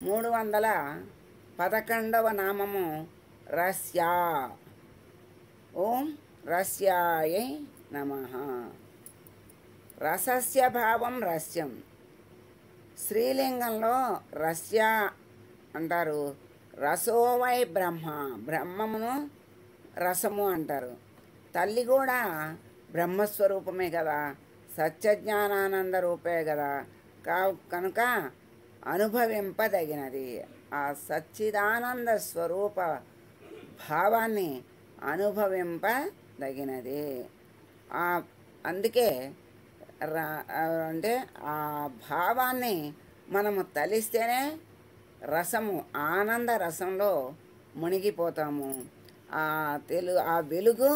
311వ నామము రస్యా. ఓం రస్యాయై నమః. రసస్య భావం రస్యం. స్త్రీలింగంలో రస్య అంటారు. రసోవై బ్రహ్మ, బ్రహ్మమును రసము అంటారు. తల్లి కూడా బ్రహ్మస్వరూపమే కదా, సత్యజ్ఞానానంద రూపే కదా. కనుక అనుభవింపదగినది. ఆ సచ్చిదానంద స్వరూప భావాన్ని అనుభవింపదగినది. అందుకే అంటే ఆ భావాన్ని మనము తలిస్తేనే రసము, ఆనంద రసంలో మునిగిపోతాము. ఆ వెలుగు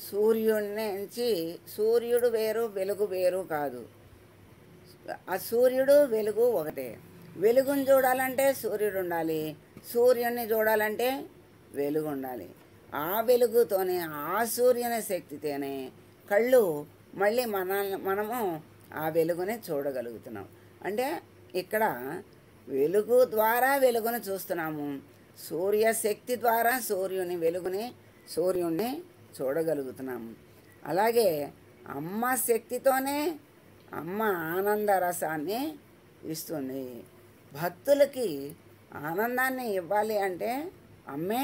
సూర్యుడి నుంచి, సూర్యుడు వేరు వెలుగు వేరు కాదు. ఆ సూర్యుడు వెలుగు ఒకటే. వెలుగుని చూడాలంటే సూర్యుడు ఉండాలి, సూర్యుడిని చూడాలంటే వెలుగు ఉండాలి. ఆ వెలుగుతోనే, ఆ సూర్యుని శక్తితోనే కళ్ళు మళ్ళీ మనము ఆ వెలుగుని చూడగలుగుతున్నాం. అంటే ఇక్కడ వెలుగు ద్వారా వెలుగును చూస్తున్నాము, సూర్యశక్తి ద్వారా సూర్యుడిని చూడగలుగుతున్నాము. అలాగే అమ్మ శక్తితోనే అమ్మ ఆనంద రసాన్ని ఇస్తుంది. భక్తులకి ఆనందాన్ని ఇవ్వాలి అంటే అమ్మే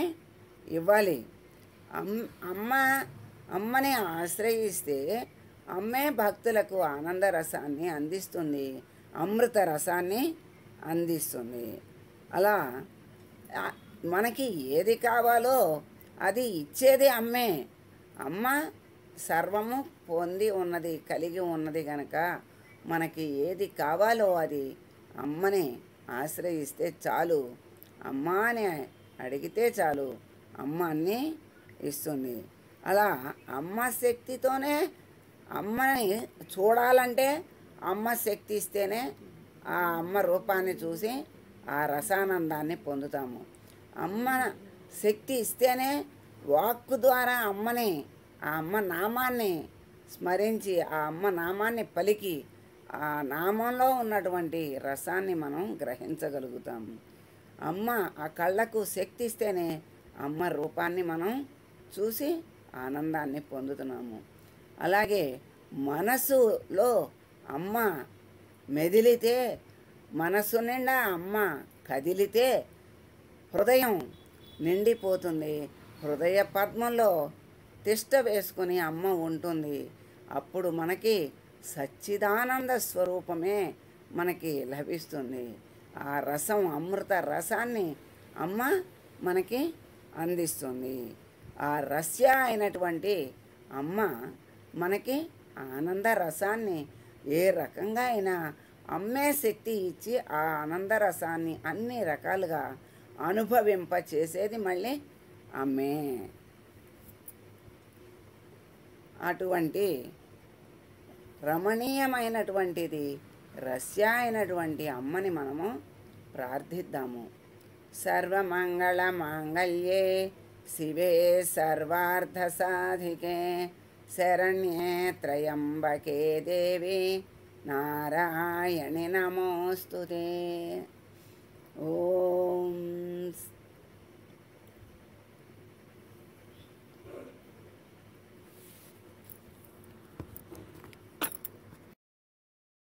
ఇవ్వాలి. అమ్మని ఆశ్రయిస్తే అమ్మే భక్తులకు ఆనంద రసాన్ని అందిస్తుంది, అమృత రసాన్ని అందిస్తుంది. అలా మనకి ఏది కావాలో అది ఇచ్చేది అమ్మే. అమ్మ సర్వము పొంది ఉన్నది, కలిగి ఉన్నది కనుక మనకి ఏది కావాలో అది అమ్మని ఆశ్రయిస్తే చాలు, అమ్మ అని అడిగితే చాలు, అమ్మ అన్నీ ఇస్తుంది. అలా అమ్మ శక్తితోనే, అమ్మని చూడాలంటే అమ్మ శక్తి ఇస్తేనే ఆ అమ్మ రూపాన్ని చూసి ఆ రసానందాన్ని పొందుతాము. అమ్మ శక్తి ఇస్తేనే వాక్కు ద్వారా అమ్మని, ఆ అమ్మ నామాన్ని స్మరించి, ఆ అమ్మ నామాన్ని పలికి ఆ నామంలో ఉన్నటువంటి రసాన్ని మనం గ్రహించగలుగుతాము. అమ్మ ఆ కళ్ళకు శక్తి ఇస్తేనే అమ్మ రూపాన్ని మనం చూసి ఆనందాన్ని పొందుతున్నాము. అలాగే మనసులో అమ్మ మెదిలితే, మనసు నిండా అమ్మ కదిలితే హృదయం నిండిపోతుంది. హృదయ పద్మంలో తిష్ట వేసుకుని అమ్మ ఉంటుంది. అప్పుడు మనకి సచ్చిదానంద స్వరూపమే మనకి లభిస్తుంది. ఆ రసం, అమృత రసాన్ని అమ్మ మనకి అందిస్తుంది. ఆ రస్య అయినటువంటి అమ్మ మనకి ఆనంద రసాన్ని ఏ రకంగా అయినా అమ్మే శక్తి ఇచ్చి ఆ ఆనంద రసాన్ని అన్ని రకాలుగా అనుభవింప చేసేది మళ్ళీ అమ్మే. అటువంటి రమణీయమైనటువంటిది రస్య అయినటువంటి అమ్మని మనము ప్రార్థిద్దాము. సర్వమంగళ మాంగళ్యే శివే సర్వార్థ సాధికే శరణ్యే త్రయంబకే దేవి నారాయణి నమోస్తుతే. ఓం